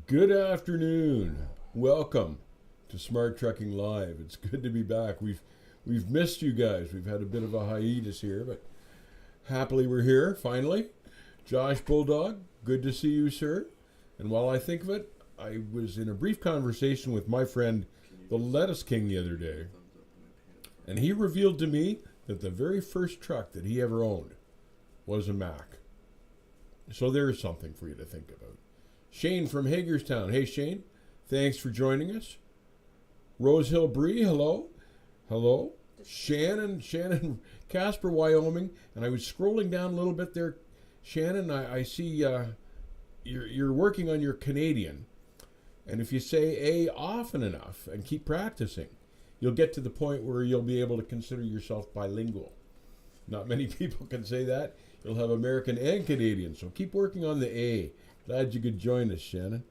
Good afternoon. Welcome to Smart Trucking Live. It's good to be back. We've missed you guys. We've had a bit of a hiatus here, but happily we're here finally. Josh Bulldog, good to see you, sir. And while I think of it, I was in a brief conversation with my friend, the Lettuce King, the other day, and he revealed to me that the very first truck that he ever owned was a Mack. So there is something for you to think about. Shane from Hagerstown. Hey, Shane. Thanks for joining us. Rosehill Bree, hello. Hello. Shannon, Casper, Wyoming. And I was scrolling down a little bit there. Shannon, I see you're working on your Canadian. And if you say A often enough and keep practicing, you'll get to the point where you'll be able to consider yourself bilingual. Not many people can say that. You'll have American and Canadian. So keep working on the A. Glad you could join us, Shannon.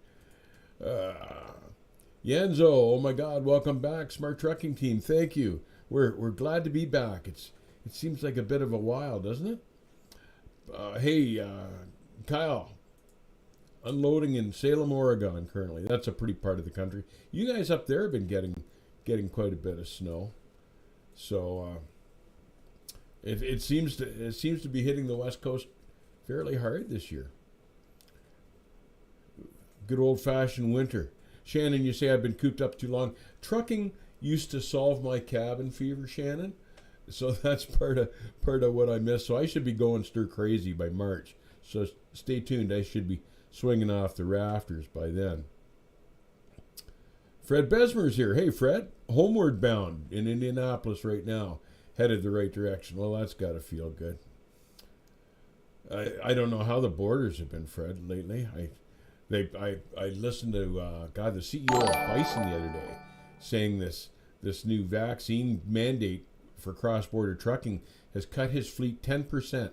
Yenzo, oh my God, welcome back, Smart Trucking Team. Thank you. We're glad to be back. It seems like a bit of a while, doesn't it? Hey, Kyle, unloading in Salem, Oregon currently. That's a pretty part of the country. You guys up there have been getting quite a bit of snow, so it seems to be hitting the West Coast fairly hard this year. Good old-fashioned winter. Shannon, you say I've been cooped up too long. Trucking used to solve my cabin fever, Shannon. So that's part of what I miss. So I should be going stir crazy by March. So stay tuned. I should be swinging off the rafters by then. Fred Besmer's here. Hey, Fred. Homeward bound in Indianapolis right now. Headed the right direction. Well, that's got to feel good. I don't know how the borders have been, Fred, lately. I listened to the CEO of Bison the other day saying this new vaccine mandate for cross-border trucking has cut his fleet 10%,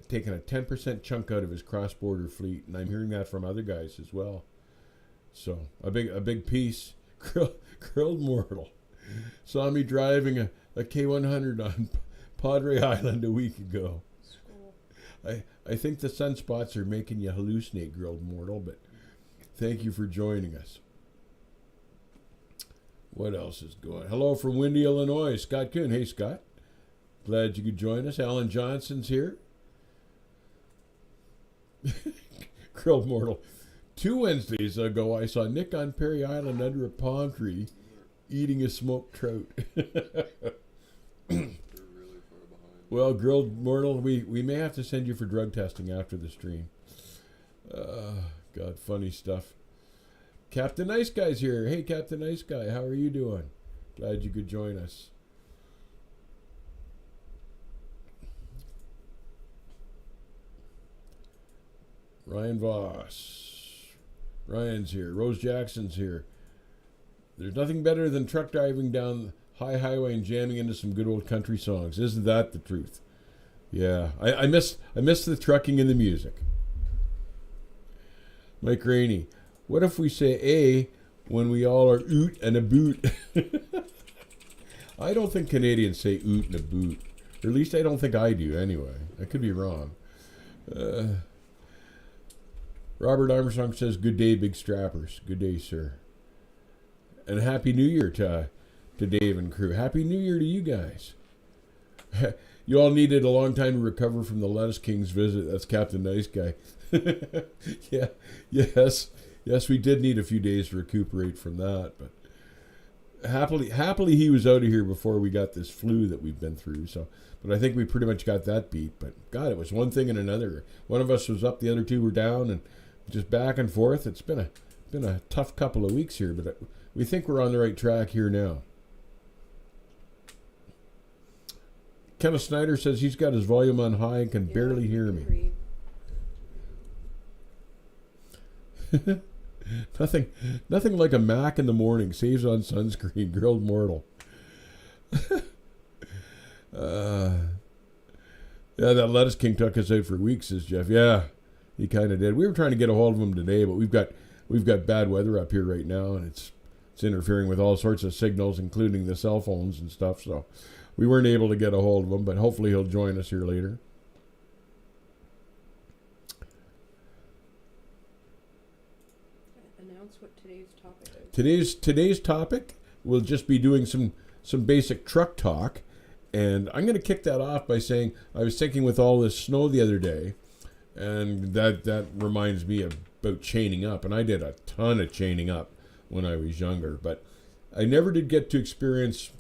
taken a 10% chunk out of his cross-border fleet, and I'm hearing that from other guys as well. So a big piece. Grilled Mortal saw me driving a K100 on Padre Island a week ago. I think the sunspots are making you hallucinate, Grilled Mortal, but thank you for joining us. What else is going? Hello from Windy, Illinois. Scott Kuhn. Hey, Scott. Glad you could join us. Alan Johnson's here. Grilled Mortal. 2 Wednesdays ago, I saw Nick on Perry Island under a palm tree eating a smoked trout. Well, Grilled Mortal, we may have to send you for drug testing after the stream. God, funny stuff. Captain Nice Guy's here. Hey, Captain Nice Guy, how are you doing? Glad you could join us. Ryan Voss. Ryan's here. Rose Jackson's here. There's nothing better than truck driving down high highway and jamming into some good old country songs. Isn't that the truth? Yeah, I miss the trucking and the music. Mike Rainey, what if we say A when we all are oot and a boot? I don't think Canadians say oot and a boot. Or at least I don't think I do anyway. I could be wrong. Robert Armstrong says, good day, big strappers. Good day, sir. And Happy New Year to Dave and crew. Happy New Year to you guys. You all needed a long time to recover from the Lettuce King's visit. That's Captain Nice Guy. Yeah, yes, we did need a few days to recuperate from that, but happily he was out of here before we got this flu that we've been through. So, but I think we pretty much got that beat. But God, it was one thing and another. One of us was up, the other two were down, and just back and forth. It's been a tough couple of weeks here, but we think we're on the right track here now. Kenneth Snyder says he's got his volume on high and can barely hear me. Nothing like a Mac in the morning. Saves on sunscreen. Grilled Mortal. Yeah, that Lettuce King took us out for weeks, says Jeff. Yeah, he kind of did. We were trying to get a hold of him today, but we've got bad weather up here right now, and it's interfering with all sorts of signals, including the cell phones and stuff. So we weren't able to get a hold of him, but hopefully he'll join us here later. Today's topic, we'll just be doing some basic truck talk, and I'm going to kick that off by saying I was thinking with all this snow the other day, and that reminds me about chaining up, and I did a ton of chaining up when I was younger, but I never did get to experience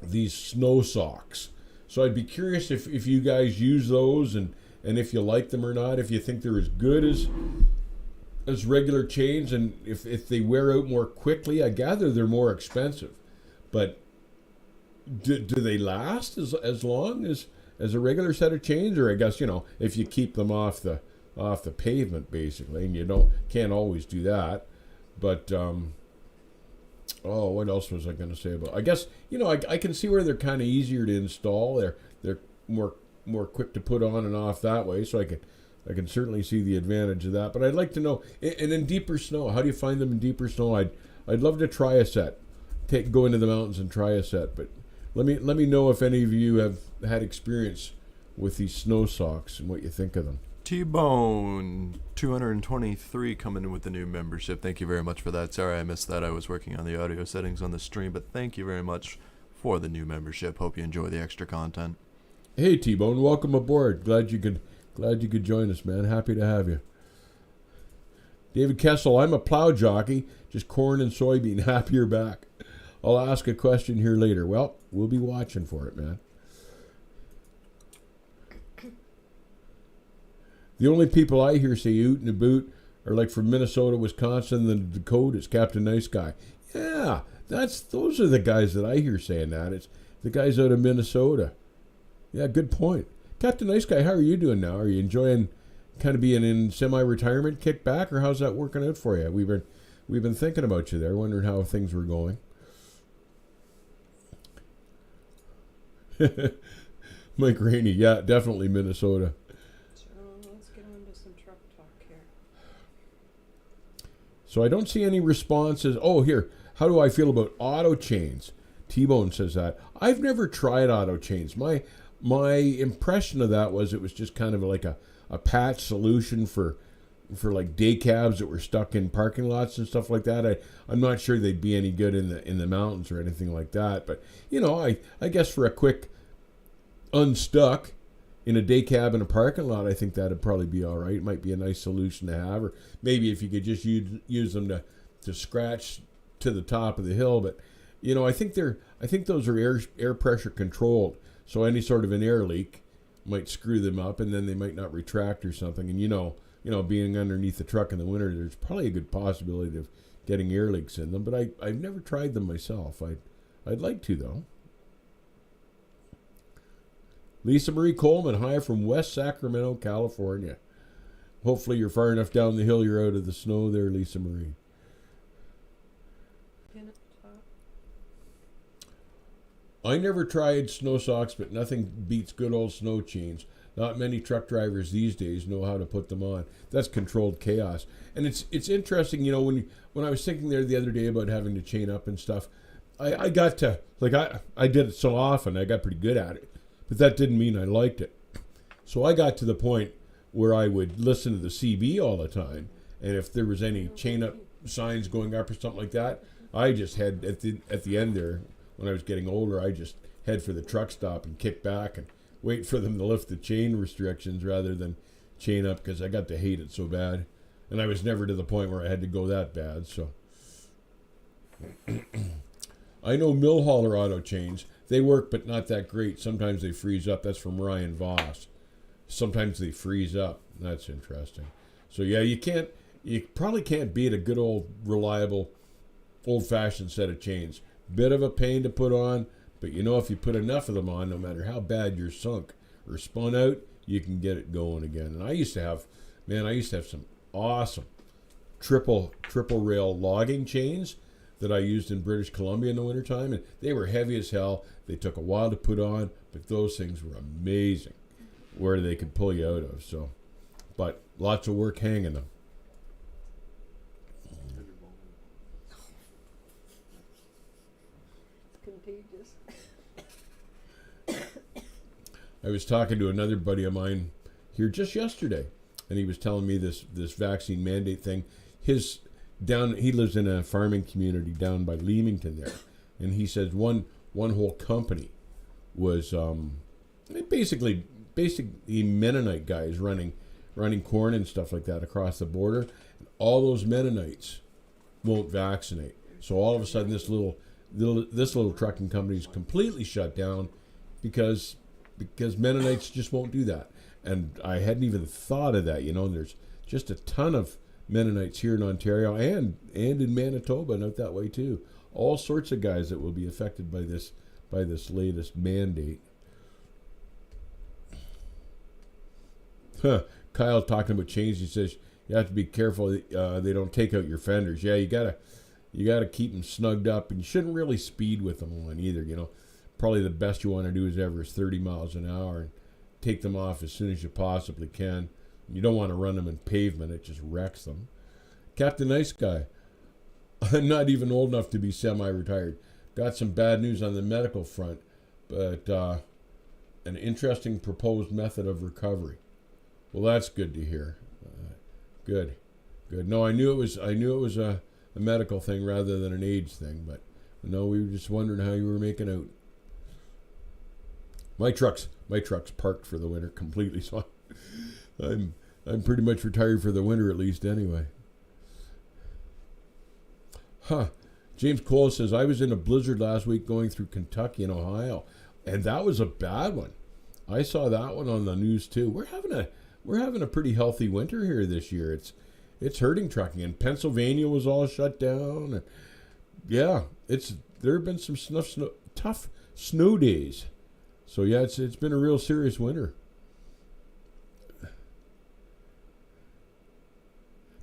these snow socks. So I'd be curious if you guys use those and if you like them or not, if you think they're as good as regular chains, and if they wear out more quickly. I gather they're more expensive, but do they last as long as a regular set of chains? Or I guess, if you keep them off the pavement basically, and you can't always do that. But what else was I going to say about? I guess I can see where they're kind of easier to install. They're more quick to put on and off that way. So I can certainly see the advantage of that. But I'd like to know, and in deeper snow, how do you find them in deeper snow? I'd love to try a set. Go into the mountains and try a set. But let me know if any of you have had experience with these snow socks and what you think of them. T-Bone 223 coming in with the new membership. Thank you very much for that. Sorry I missed that. I was working on the audio settings on the stream, but thank you very much for the new membership. Hope you enjoy the extra content. Hey T-Bone, welcome aboard. Glad you could join us, man. Happy to have you. David Kessel, I'm a plow jockey, just corn and soybean. Happy you're back. I'll ask a question here later. Well, we'll be watching for it, man. The only people I hear say oot and a boot are like from Minnesota, Wisconsin, the Dakotas, Captain Nice Guy. Yeah, those are the guys that I hear saying that. It's the guys out of Minnesota. Yeah, good point. Captain Nice Guy, how are you doing now? Are you enjoying kind of being in semi-retirement, kick back, or how's that working out for you? We've been thinking about you there, wondering how things were going. Mike Rainey, yeah, definitely Minnesota. Let's get on to some truck talk here. So I don't see any responses. Oh, here. How do I feel about auto chains? T-Bone says that. I've never tried auto chains. My impression of that was it was just kind of like a patch solution for like day cabs that were stuck in parking lots and stuff like that. I'm not sure they'd be any good in the mountains or anything like that. But I guess for a quick unstuck in a day cab in a parking lot, I think that'd probably be all right. It might be a nice solution to have, or maybe if you could just use them to scratch to the top of the hill. But I think those are air pressure controlled, so any sort of an air leak might screw them up, and then they might not retract or something. And being underneath the truck in the winter, there's probably a good possibility of getting air leaks in them. But I've never tried them myself. I'd like to though. Lisa Marie Coleman, hi from West Sacramento, California. Hopefully you're far enough down the hill you're out of the snow there, Lisa Marie. I never tried snow socks, but nothing beats good old snow chains. Not many truck drivers these days know how to put them on. That's controlled chaos. And it's interesting, when I was thinking there the other day about having to chain up and stuff, I got to, I did it so often, I got pretty good at it. But that didn't mean I liked it. So I got to the point where I would listen to the CB all the time, and if there was any chain up signs going up or something like that, I just had at the end there, when I was getting older, I just head for the truck stop and kick back and wait for them to lift the chain restrictions rather than chain up, because I got to hate it so bad. And I was never to the point where I had to go that bad. So I know mill hauler auto chains. They work, but not that great. Sometimes they freeze up. That's from Ryan Voss. Sometimes they freeze up. That's interesting. So yeah, you probably can't beat a good old reliable old-fashioned set of chains. Bit of a pain to put on, but if you put enough of them on, no matter how bad you're sunk or spun out, you can get it going again. And I used to have some awesome triple rail logging chains that I used in British Columbia in the wintertime, and they were heavy as hell. They took a while to put on, but those things were amazing where they could pull you out of. So, but lots of work hanging them. Contagious. I was talking to another buddy of mine here just yesterday, and he was telling me this vaccine mandate thing. His down. He lives in a farming community down by Leamington there, and he says one whole company was basically Mennonite guys running corn and stuff like that across the border. And all those Mennonites won't vaccinate, so all of a sudden this little trucking company is completely shut down because Mennonites just won't do that. And I hadn't even thought of that, and there's just a ton of Mennonites here in Ontario and in Manitoba and out that way too. All sorts of guys that will be affected by this latest mandate. Kyle talking about chains. He says you have to be careful they don't take out your fenders. Yeah, you gotta keep them snugged up, and you shouldn't really speed with them on either. Probably the best you want to do is average 30 miles an hour and take them off as soon as you possibly can. You don't want to run them in pavement; it just wrecks them. Captain Nice Guy. I'm not even old enough to be semi-retired. Got some bad news on the medical front, but an interesting proposed method of recovery. Well, that's good to hear. Good. No, I knew it was a medical thing rather than an age thing, but no, we were just wondering how you were making out. My truck's parked for the winter completely, so I'm pretty much retired for the winter at least anyway. James Cole says, I was in a blizzard last week going through Kentucky and Ohio, and that was a bad one. I saw that one on the news too. We're having a pretty healthy winter here this year. It's hurting trucking, and Pennsylvania was all shut down. And yeah, there have been some tough snow days. So yeah, it's been a real serious winter.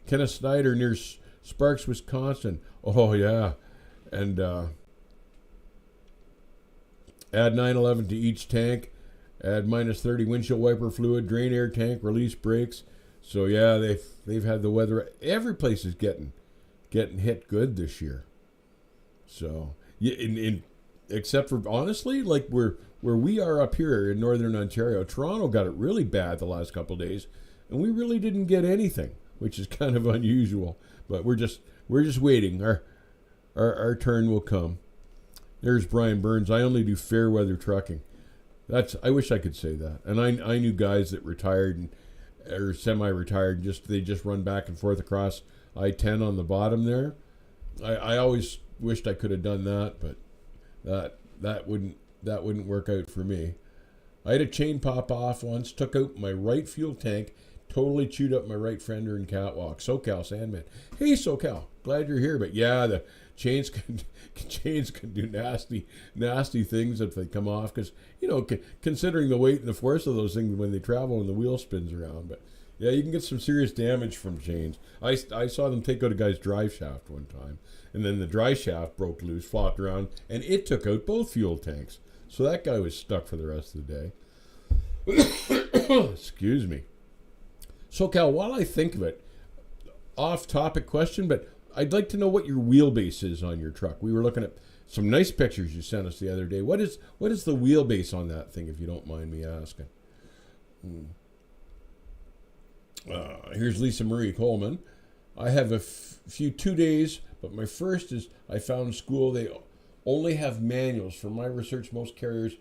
Kenneth Snyder near Sparks, Wisconsin. Oh yeah, and add 911 to each tank. Add minus 30 windshield wiper fluid, drain air tank, release brakes. So yeah, they've had the weather. Every place is getting hit good this year. So yeah, except for honestly, like where we are up here in northern Ontario, Toronto got it really bad the last couple of days, and we really didn't get anything, which is kind of unusual. But we're just waiting. Our turn will come. There's Brian Burns. I only do fair weather trucking. I wish I could say that. And I knew guys that retired or semi-retired. They just run back and forth across I-10 on the bottom there. I always wished I could have done that, but that wouldn't work out for me. I had a chain pop off once. Took out my right fuel tank. Totally chewed up my right fender and catwalk. SoCal Sandman. Hey SoCal, glad you're here. But yeah, the chains can do nasty things if they come off. Because considering the weight and the force of those things when they travel and the wheel spins around. But yeah, you can get some serious damage from chains. I saw them take out a guy's drive shaft one time, and then the drive shaft broke loose, flopped around, and it took out both fuel tanks. So that guy was stuck for the rest of the day. Excuse me. SoCal, while I think of it, off-topic question, but I'd like to know what your wheelbase is on your truck. We were looking at some nice pictures you sent us the other day. What is the wheelbase on that thing, if you don't mind me asking? Here's Lisa Marie Coleman. I have a few 2 days, but my first is I found school they only have manuals. From my research, most carriers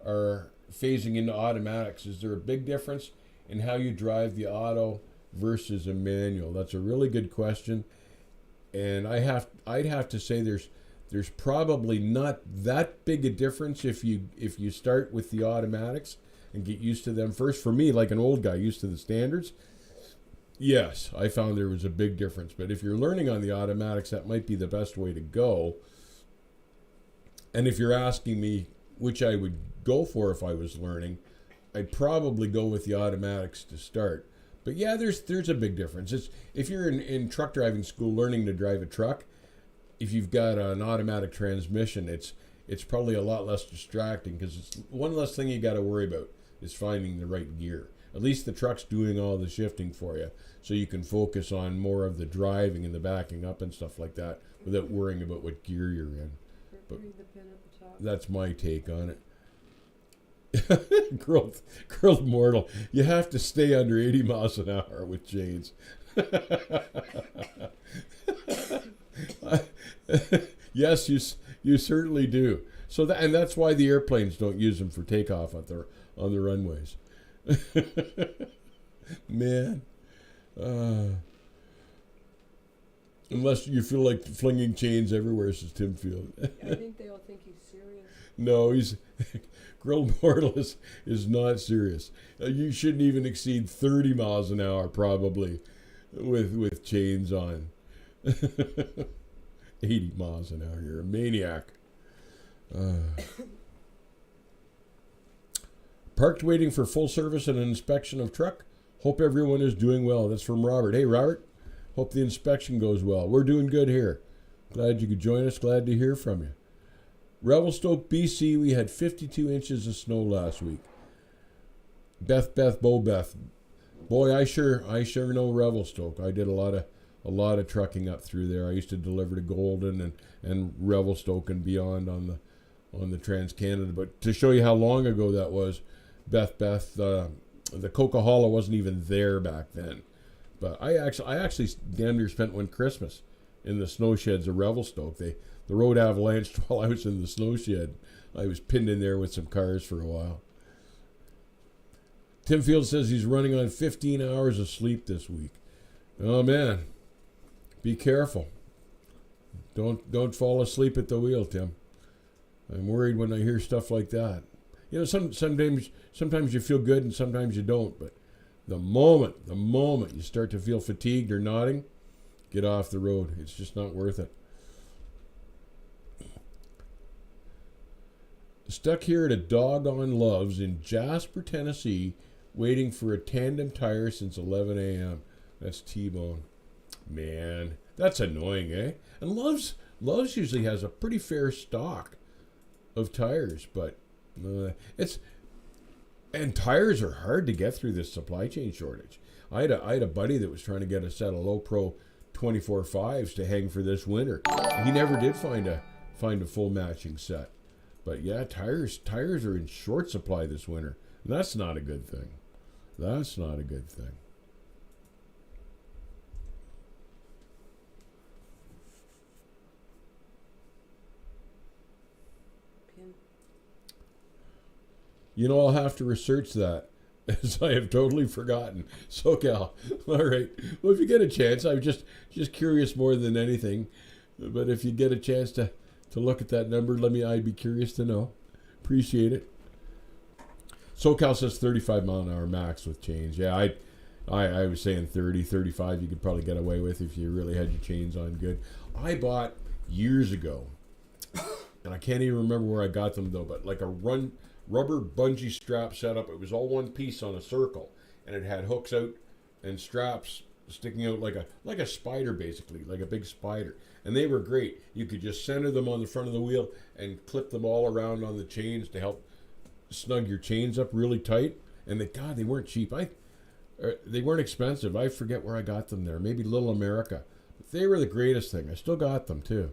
are phasing into automatics. Is there a big difference in how you drive the auto versus a manual? That's a really good question, and I'd have to say there's probably not that big a difference if you start with the automatics and get used to them first. For me, like an old guy used to the standards, yes, I found there was a big difference. But if you're learning on the automatics, that might be the best way to go. And if you're asking me which I would go for if I was learning, I'd probably go with the automatics to start. But yeah, there's a big difference. If you're in truck driving school learning to drive a truck, if you've got an automatic transmission, it's probably a lot less distracting because it's one less thing you got to worry about is finding the right gear. At least the truck's doing all the shifting for you, so you can focus on more of the driving and the backing up and stuff like that without worrying about what gear you're in. But Read the pin at the top. that's my take on it. grilled mortal. You have to stay under 80 miles an hour with chains. Yes, you certainly do. So that's why the airplanes don't use them for takeoff on the runways. Man, unless you feel like flinging chains everywhere, says Tim Field. I think they all think he's serious. No, he's grilled mortal is not serious. You shouldn't even exceed 30 miles an hour probably with chains on. 80 miles an hour. You're a maniac. Parked waiting for full service and an inspection of truck. Hope everyone is doing well. That's from Robert. Hey, Robert. Hope the inspection goes well. We're doing good here. Glad you could join us. Glad to hear from you. Revelstoke, BC, we had 52 inches of snow last week. Beth, Beth. Boy, I sure know Revelstoke. I did a lot of trucking up through there. I used to deliver to Golden and Revelstoke and beyond on the Trans-Canada. But to show you how long ago that was, Beth, the Coca-Cola wasn't even there back then. But I actually damn near spent one Christmas in the snow sheds of Revelstoke. The road avalanched while I was in the snow shed. I was pinned in there with some cars for a while. Tim Field says he's running on 15 hours of sleep this week. Oh man, be careful. Don't fall asleep at the wheel, Tim. I'm worried when I hear stuff like that. You know, sometimes you feel good and sometimes you don't. But the moment you start to feel fatigued or nodding, get off the road. It's just not worth it. Stuck here at a Doggone Loves in Jasper, Tennessee, waiting for a tandem tire since 11 a.m. That's T-Bone. Man, that's annoying, eh? And Loves usually has a pretty fair stock of tires, but and tires are hard to get through this supply chain shortage. I had a buddy that was trying to get a set of low pro 24.5s to hang for this winter. He never did find a full matching set. But yeah, tires are in short supply this winter. And that's not a good thing. That's not a good thing. Pin. You know, I'll have to research that, as I have totally forgotten. SoCal. All right. Well, if you get a chance, I'm just curious more than anything. But if you get a chance to look at that number, I'd be curious to know. Appreciate it. SoCal says 35 mile an hour max with chains. Yeah, I was saying 30, 35 you could probably get away with if you really had your chains on good. I bought years ago, and I can't even remember where I got them though, but like a rubber bungee strap setup. It was all one piece on a circle, and it had hooks out and straps sticking out like a spider, basically, like a big spider. And they were great. You could just center them on the front of the wheel and clip them all around on the chains to help snug your chains up really tight. And they weren't cheap. They weren't expensive. I forget where I got them there. Maybe Little America. But they were the greatest thing. I still got them too.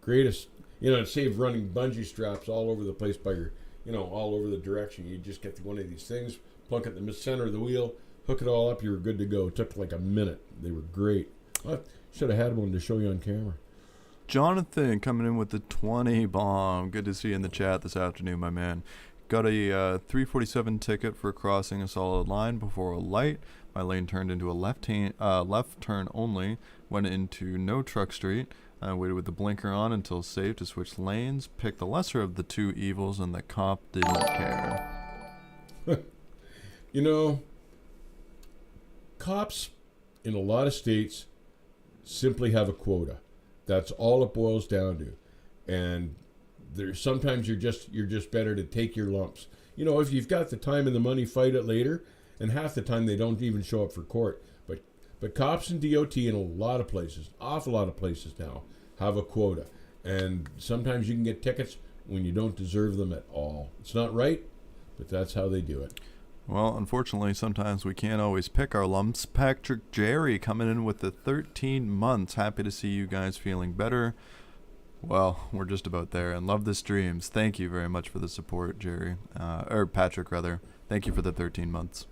Greatest. You know, it saved running bungee straps all over the place by your, all over the direction. You just get one of these things, plunk it in the center of the wheel, hook it all up, you were good to go. It took like a minute. They were great. I should have had one to show you on camera. Jonathan coming in with the 20 bomb. Good to see you in the chat this afternoon, my man. Got a 347 ticket for crossing a solid line before a light. My lane turned into a left turn only. Went into no truck street. I waited with the blinker on until safe to switch lanes. Picked the lesser of the two evils, and the cop didn't care. Cops in a lot of states simply have a quota. That's all it boils down to. And sometimes you're just better to take your lumps. If you've got the time and the money, fight it later. And half the time they don't even show up for court. But cops and DOT in a lot of places, awful lot of places now, have a quota. And sometimes you can get tickets when you don't deserve them at all. It's not right, but that's how they do it. Well, unfortunately, sometimes we can't always pick our lumps. Patrick Jerry coming in with the 13 months. Happy to see you guys feeling better. Well, we're just about there, and love the streams. Thank you very much for the support, Jerry, or Patrick rather. Thank you for the 13 months.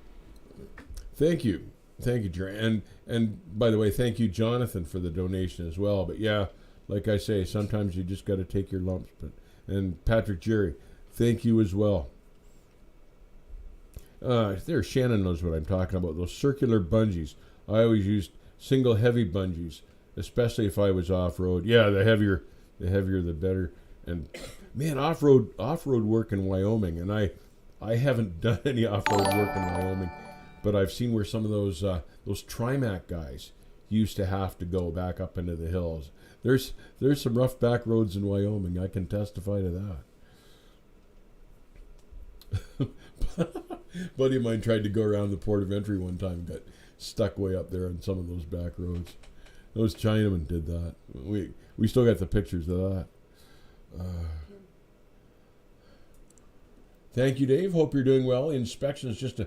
Thank you, Jerry, and by the way, thank you, Jonathan, for the donation as well. But yeah, like I say, sometimes you just got to take your lumps. And Patrick, Jerry, thank you as well. There, Shannon knows what I'm talking about. Those circular bungees. I always used single heavy bungees, especially if I was off road. Yeah, the heavier the better. And man, off road work in Wyoming, and I haven't done any off road work in Wyoming, but I've seen where some of those Trimac guys used to have to go back up into the hills. There's some rough back roads in Wyoming. I can testify to that. Buddy of mine tried to go around the port of entry one time and got stuck way up there on some of those back roads. Those Chinamen did that. We still got the pictures of that. Thank you, Dave. Hope you're doing well. Inspection is just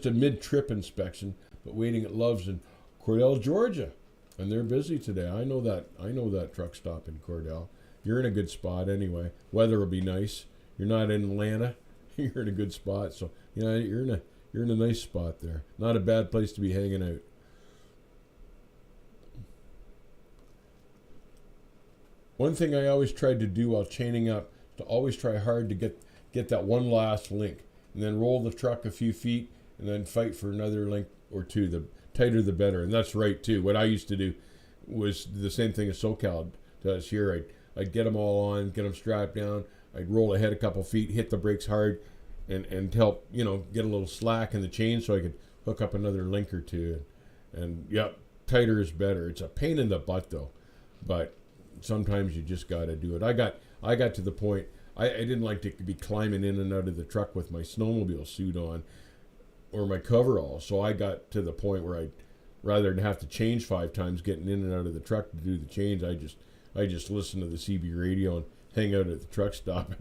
a mid-trip inspection, but waiting at Love's in Cordell, Georgia, and they're busy today. I know that truck stop in Cordell. You're in a good spot anyway. Weather will be nice. You're not in Atlanta. You're in a good spot. So yeah, you're in a nice spot there. Not a bad place to be hanging out. One thing I always tried to do while chaining up, to always try hard to get that one last link, and then roll the truck a few feet, and then fight for another link or two. The tighter the better, and that's right too. What I used to do was the same thing as SoCal does here. I'd get them all on, get them strapped down. I'd roll ahead a couple feet, hit the brakes hard, and help get a little slack in the chain so I could hook up another link or two. And yeah, tighter is better. It's a pain in the butt though, but sometimes you just got to do it. I got to the point I didn't like to be climbing in and out of the truck with my snowmobile suit on or my coverall, so I got to the point where rather than have to change 5 times getting in and out of the truck to do the change, I just listen to the CB radio and hang out at the truck stop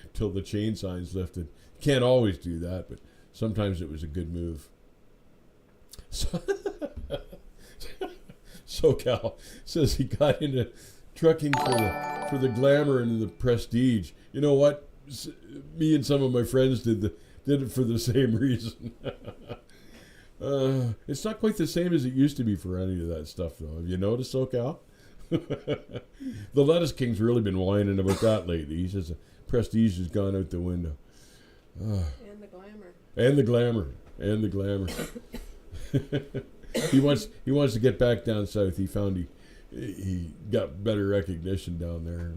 until the chain sign's lifted. Can't always do that, but sometimes it was a good move. SoCal says he got into trucking for the glamour and the prestige. You know what? Me and some of my friends did it for the same reason. It's not quite the same as it used to be for any of that stuff, though. Have you noticed, SoCal? The Lettuce King's really been whining about that lately. He says the prestige has gone out the window. And the glamour. And the glamour. He wants to get back down south. He found he got better recognition down there.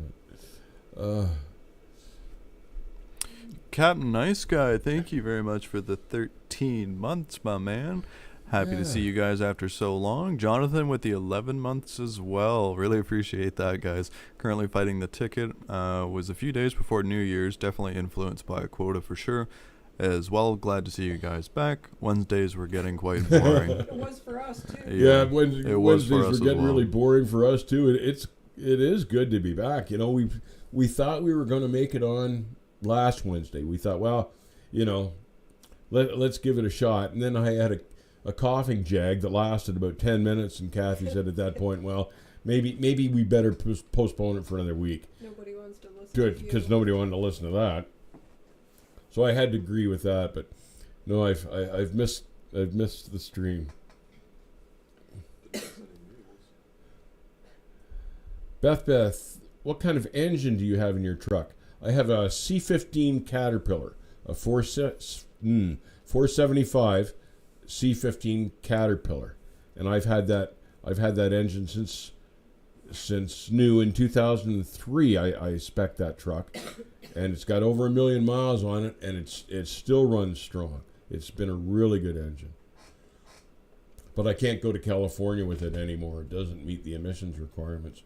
Captain Nice Guy, thank you very much for the 13 months, my man. Happy to see you guys after so long. Jonathan with the 11 months as well. Really appreciate that, guys. Currently fighting the ticket. Was a few days before New Year's. Definitely influenced by a quota for sure. As well, glad to see you guys back. Wednesdays were getting quite boring. It was for us too. Yeah, Wednesdays were getting really boring for us too. It is good to be back. We thought we were going to make it on last Wednesday. We thought, well, let's give it a shot. And then I had a coughing jag that lasted about 10 minutes, and Kathy said at that point, well, maybe we better postpone it for another week. Nobody wants to listen. Good, because nobody wanted to listen to that. So I had to agree with that, but no, I've missed the stream. Beth, what kind of engine do you have in your truck? I have a C15 Caterpillar, a 475 C15 Caterpillar, and I've had that engine since new in 2003. I spec'd that truck, and it's got over 1 million miles on it, and it still runs strong. It's been a really good engine, but I can't go to California with it anymore. It doesn't meet the emissions requirements.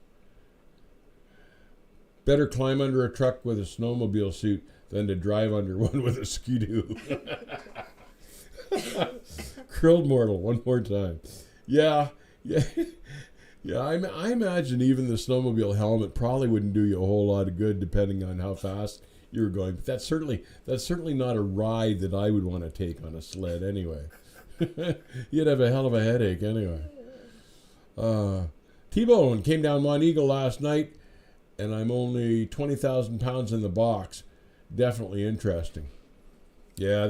Better climb under a truck with a snowmobile suit than to drive under one with a skidoo. Krilled Mortal, one more time. Yeah. I imagine even the snowmobile helmet probably wouldn't do you a whole lot of good, depending on how fast you were going. But that's certainly not a ride that I would want to take on a sled anyway. You'd have a hell of a headache anyway. T-Bone came down Mont Eagle last night and I'm only 20,000 pounds in the box. Definitely interesting. Yeah,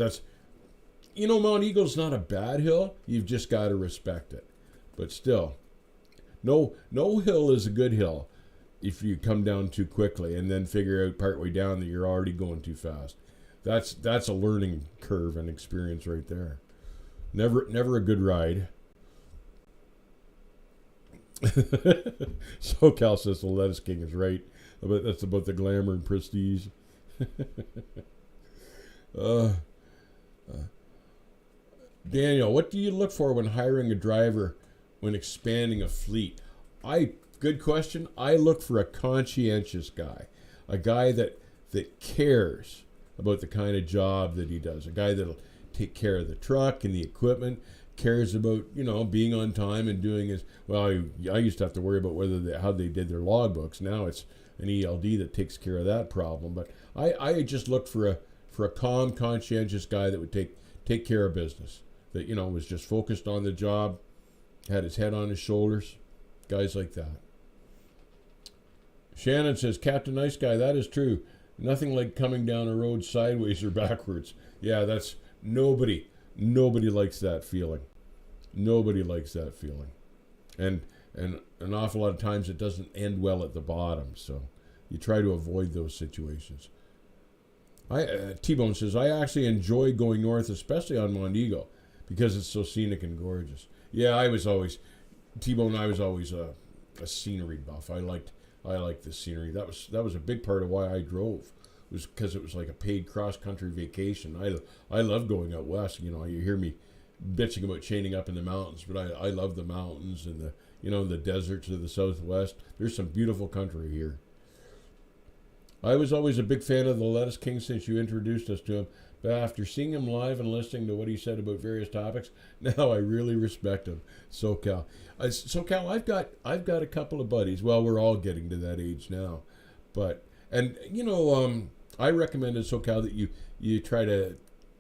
Mount Eagle's not a bad hill. You've just got to respect it. But still, no hill is a good hill if you come down too quickly and then figure out partway down that you're already going too fast. That's a learning curve and experience right there. Never a good ride. SoCal says the Lettuce King is right. That's about the glamour and prestige. Daniel, what do you look for when hiring a driver when expanding a fleet? Good question. I look for a conscientious guy, a guy that cares about the kind of job that he does, a guy that'll take care of the truck and the equipment, cares about being on time and doing his. Well, I used to have to worry about how they did their logbooks. Now it's an ELD that takes care of that problem. But I just looked for a calm, conscientious guy that would take care of business. That was just focused on the job, had his head on his shoulders, guys like that. Shannon says, Captain Nice Guy, that is true. Nothing like coming down a road sideways or backwards. Yeah, that's nobody likes that feeling. Nobody likes that feeling. And an awful lot of times it doesn't end well at the bottom, so you try to avoid those situations. T-Bone says, I actually enjoy going north, especially on Mount Eagle, because it's so scenic and gorgeous. Yeah, T-Bone, I was always a scenery buff. I liked the scenery. That was a big part of why I drove. It was because it was like a paid cross-country vacation. I love going out west. You hear me bitching about chaining up in the mountains, but I love the mountains and the deserts of the southwest. There's some beautiful country here. I was always a big fan of the Lettuce King since you introduced us to him, but after seeing him live and listening to what he said about various topics, now I really respect him. SoCal, I've got a couple of buddies. Well, we're all getting to that age now, but I recommended SoCal that you try to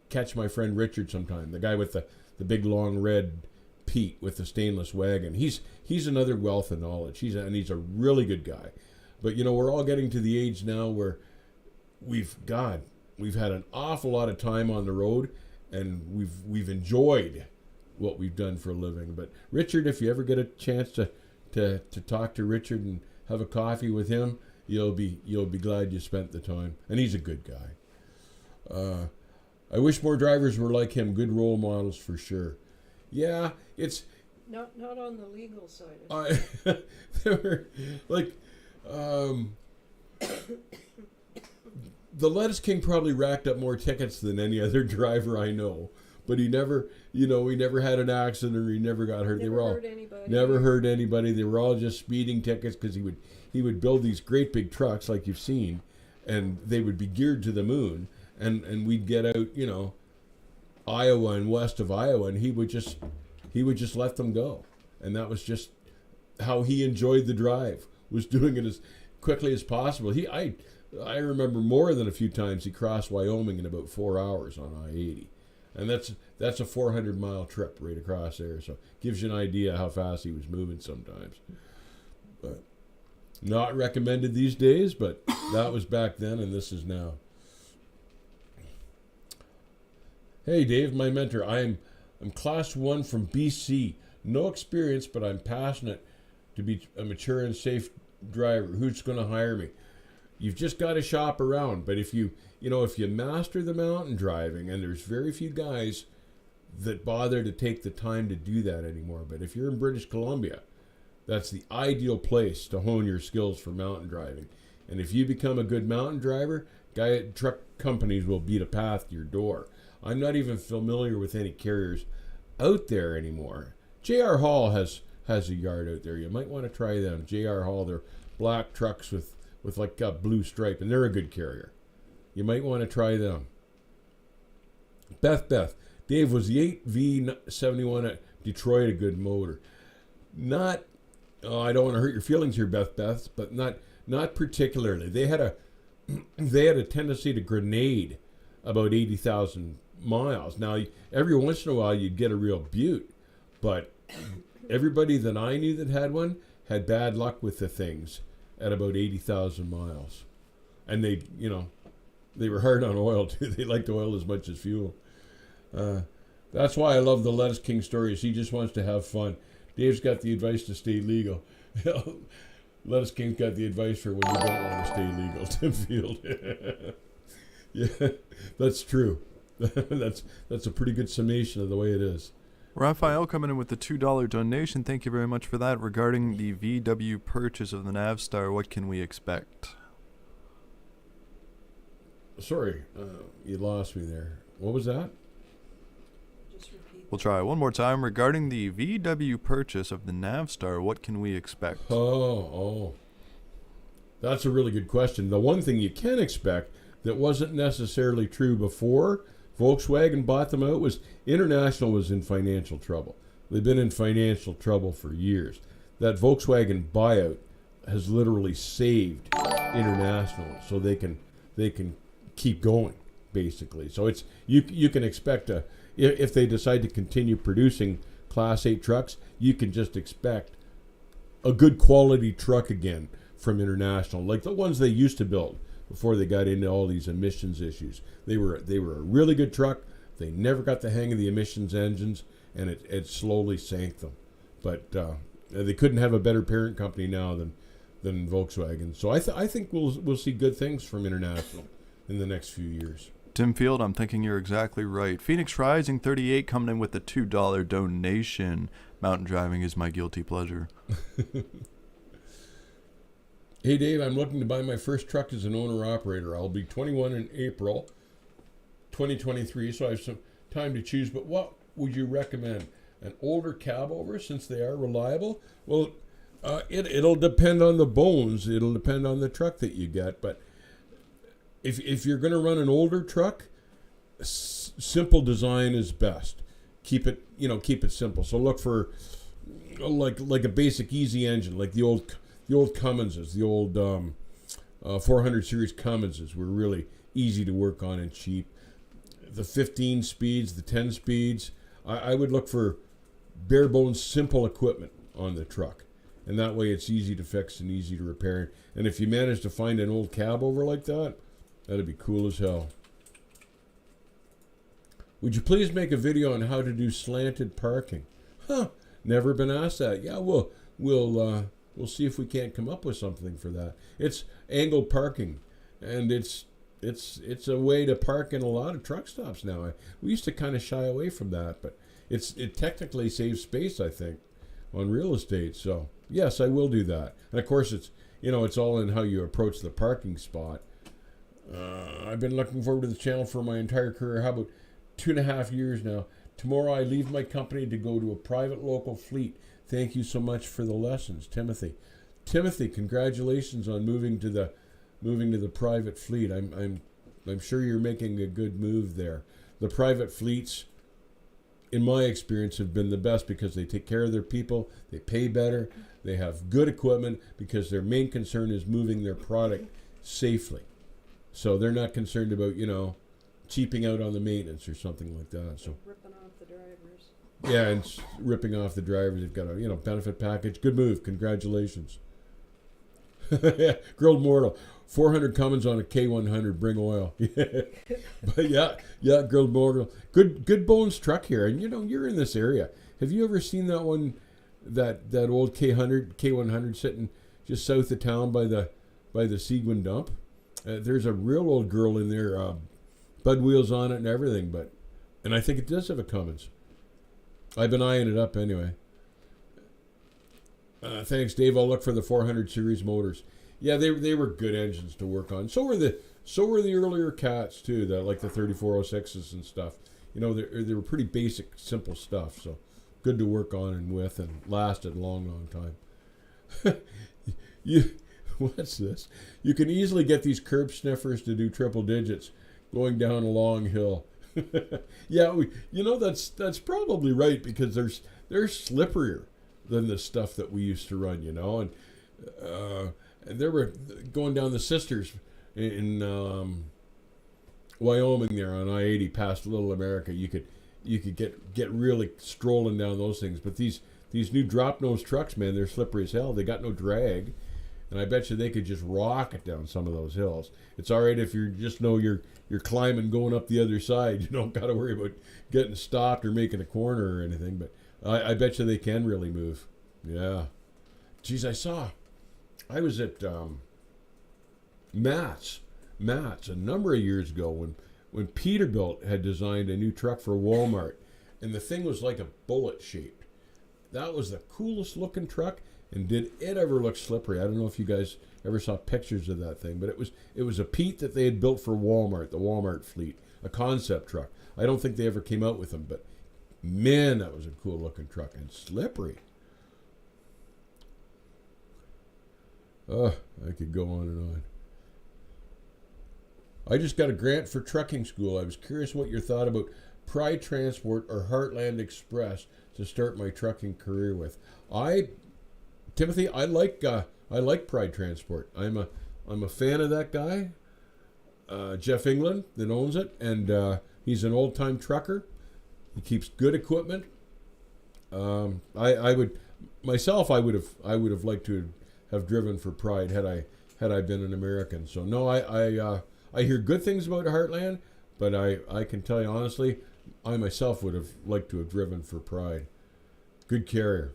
catch my friend Richard sometime, the guy with the big long red Pete with the stainless wagon. He's another wealth of knowledge. He's a really good guy. But we're all getting to the age now where we've had an awful lot of time on the road, and we've enjoyed what we've done for a living. But Richard, if you ever get a chance to talk to Richard and have a coffee with him, you'll be glad you spent the time. And he's a good guy. I wish more drivers were like him. Good role models for sure. Yeah, it's not on the legal side. They were like. The Lettuce King probably racked up more tickets than any other driver I know, but he never had an accident or he never got hurt. Never hurt anybody. They were all just speeding tickets because he would build these great big trucks like you've seen, and they would be geared to the moon, and we'd get out, Iowa and west of Iowa, and he would just let them go, and that was just how he enjoyed the drive. Was doing it as quickly as possible. I remember more than a few times he crossed Wyoming in about 4 hours on I-80, and that's a 400-mile trip right across there. So gives you an idea how fast he was moving sometimes. But not recommended these days, but that was back then, and this is now. Hey, Dave, my mentor. I'm class 1 from BC. No experience, but I'm passionate to be a mature and safe driver. Who's going to hire me? You've just got to shop around. But if you master the mountain driving, and there's very few guys that bother to take the time to do that anymore. But if you're in British Columbia, that's the ideal place to hone your skills for mountain driving. And if you become a good mountain driver, truck companies will beat a path to your door. I'm not even familiar with any carriers out there anymore. J.R. Hall has a yard out there. You might want to try them. J.R. Hall, they're black trucks with like a blue stripe, and they're a good carrier. You might want to try them. Beth, Dave, was the 8V71 at Detroit a good motor? I don't want to hurt your feelings here, Beth, but not particularly. They had a tendency to grenade about 80,000 miles. Now, every once in a while, you'd get a real beaut, but everybody that I knew that had one had bad luck with the things, at about 80,000 miles. And they, they were hard on oil too. They liked oil as much as fuel. That's why I love the Lettuce King stories. He just wants to have fun. Dave's got the advice to stay legal. Lettuce King's got the advice for when you don't want to stay legal. Tim Field. Yeah, that's true. That's a pretty good summation of the way it is. Raphael coming in with the $2 donation. Thank you very much for that. Regarding the VW purchase of the Navstar, what can we expect? Sorry, you lost me there. What was that? Just repeat. We'll try one more time. Regarding the VW purchase of the Navstar, what can we expect? Oh. That's a really good question. The one thing you can expect that wasn't necessarily true before Volkswagen bought them out was International was in financial trouble. They've been in financial trouble for years. That Volkswagen buyout has literally saved International so they can keep going, basically. So it's you can expect if they decide to continue producing Class 8 trucks, you can just expect a good quality truck again from International, like the ones they used to build before they got into all these emissions issues. They were a really good truck. They never got the hang of the emissions engines, and it slowly sank them. But they couldn't have a better parent company now than Volkswagen. So I think we'll see good things from International in the next few years. Tim Field, I'm thinking you're exactly right. Phoenix Rising 38 coming in with the $2 donation. Mountain driving is my guilty pleasure. Hey Dave, I'm looking to buy my first truck as an owner-operator. I'll be 21 in April 2023, so I have some time to choose. But what would you recommend? An older cab over, since they are reliable? Well, it'll depend on the bones. It'll depend on the truck that you get. But if you're going to run an older truck, simple design is best. Keep it simple. So look for like a basic easy engine, like the old Cumminses, the old 400 series Cumminses were really easy to work on and cheap. The 15 speeds, the 10 speeds, I would look for bare bones simple equipment on the truck. And that way it's easy to fix and easy to repair. And if you manage to find an old cab over like that, that'd be cool as hell. Would you please make a video on how to do slanted parking? Never been asked that. Yeah, we'll see if we can't come up with something for that. It's angled parking, and it's a way to park in a lot of truck stops now. We used to kind of shy away from that, but it technically saves space, I think, on real estate. So yes, I will do that. And of course, it's all in how you approach the parking spot. I've been looking forward to the channel for my entire career. How about 2.5 years now? Tomorrow I leave my company to go to a private local fleet. Thank you so much for the lessons, Timothy. Timothy, congratulations on moving to the private fleet. I'm sure you're making a good move there. The private fleets, in my experience, have been the best because they take care of their people, they pay better, they have good equipment because their main concern is moving their product safely. So they're not concerned about, cheaping out on the maintenance or something like that. So Ripping off the drivers. yeah, and ripping off the drivers. They've got a benefit package. Good move. Congratulations. Yeah, Grilled Mortal. 400 Cummins on a K100. Bring oil. But yeah, Grilled Mortal. Good bones truck here. And you're in this area. Have you ever seen that one, that old K100 sitting just south of town by the Seguin dump? There's a real old girl in there, bud wheels on it and everything. And I think it does have a Cummins. I've been eyeing it up anyway. Thanks, Dave. I'll look for the 400 series motors. Yeah, they were good engines to work on. So were the earlier Cats too, like the 3406s and stuff. They were pretty basic, simple stuff. So good to work on and with, and lasted a long time. What's this? You can easily get these curb sniffers to do triple digits going down a long hill. Yeah, that's probably right, because they're slipperier than the stuff that we used to run, and they were going down the Sisters in Wyoming there on I-80 past Little America. You could get really strolling down those things, but these new drop nose trucks, man, they're slippery as hell. They got no drag. and I bet you they could just rocket down some of those hills. It's all right if you just know you're climbing going up the other side. You don't got to worry about getting stopped or making a corner or anything. But I bet you they can really move. Yeah. Geez, I was at Matt's a number of years ago when Peterbilt had designed a new truck for Walmart, and the thing was like a bullet shaped. That was the coolest looking truck, and did it ever look slippery? I don't know if you guys ever saw pictures of that thing, but it was a Pete that they had built for Walmart, the Walmart fleet, a concept truck. I don't think they ever came out with them, but man, that was a cool looking truck, and slippery. I could go on and on. I just got a grant for trucking school. I was curious what your thought about Pride Transport or Heartland Express to start my trucking career with. Timothy, I like Pride Transport. I'm a fan of that guy, Jeff England, that owns it, and he's an old time trucker. He keeps good equipment. I would have liked to have driven for Pride had I been an American. So no, I hear good things about Heartland, but I can tell you honestly, I myself would have liked to have driven for Pride. Good carrier.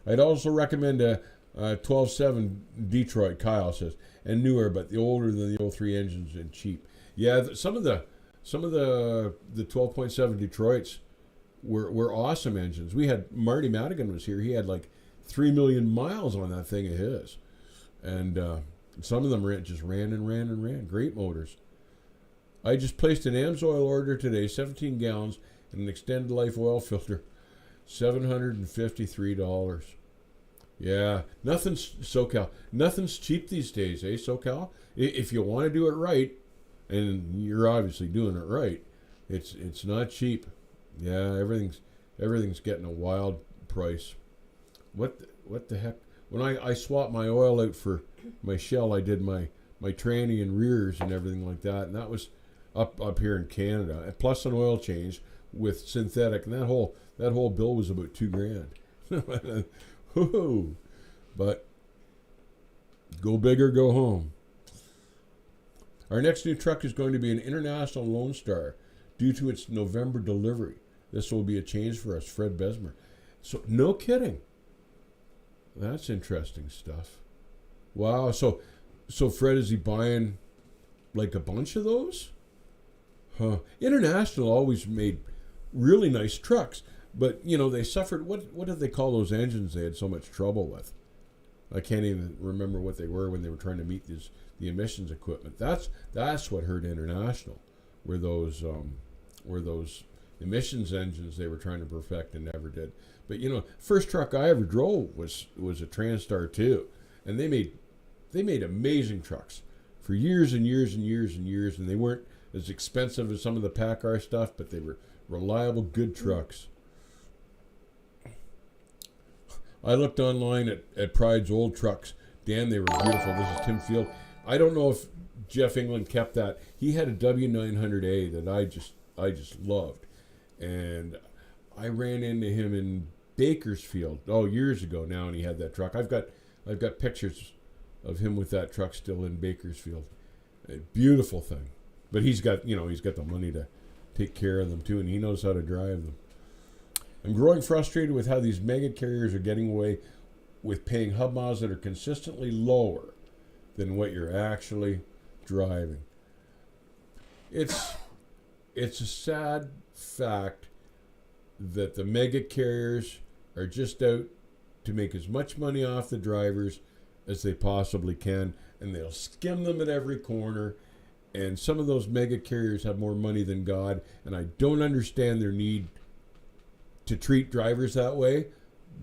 I'd also recommend a 12.7 Detroit, Kyle says, and newer, but the older than the 03 engines and cheap. Yeah, some of the 12.7 Detroits were awesome engines. We had Marty Madigan was here. He had like 3 million miles on that thing of his, and some of them just ran and ran and ran. Great motors. I just placed an AMSOIL order today, 17 gallons, and an extended life oil filter, $753. Yeah, nothing's SoCal. Nothing's cheap these days, eh, SoCal? If you want to do it right, and you're obviously doing it right, it's not cheap. Yeah, everything's getting a wild price. What the heck? When I swapped my oil out for my Shell, I did my tranny and rears and everything like that, and that was up here in Canada, plus an oil change with synthetic, and that whole bill was about $2,000. Woo-hoo. But go big or go home. Our next new truck is going to be an International Lone Star due to its November delivery. This will be a change for us, Fred Besmer. So no kidding. That's interesting stuff. Wow. So Fred, is he buying like a bunch of those? Huh. International always made really nice trucks, but they suffered. What did they call those engines they had so much trouble with? I can't even remember what they were when they were trying to meet the emissions equipment. That's what hurt International. Were those emissions engines they were trying to perfect and never did. But first truck I ever drove was a Transtar 2, and they made amazing trucks for years and years and years and years, and they weren't as expensive as some of the PACCAR stuff, but they were reliable, good trucks. I looked online at Pride's old trucks. Damn, they were beautiful. This is Tim Field. I don't know if Jeff England kept that. He had a W900A that I just loved, and I ran into him in Bakersfield years ago now, and he had that truck. I've got pictures of him with that truck still in Bakersfield. A beautiful thing, but he's got the money to take care of them too, and he knows how to drive them. I'm growing frustrated with how these mega carriers are getting away with paying hub miles that are consistently lower than what you're actually driving. It's a sad fact that the mega carriers are just out to make as much money off the drivers as they possibly can, and they'll skim them at every corner. And some of those mega carriers have more money than God, and I don't understand their need to treat drivers that way,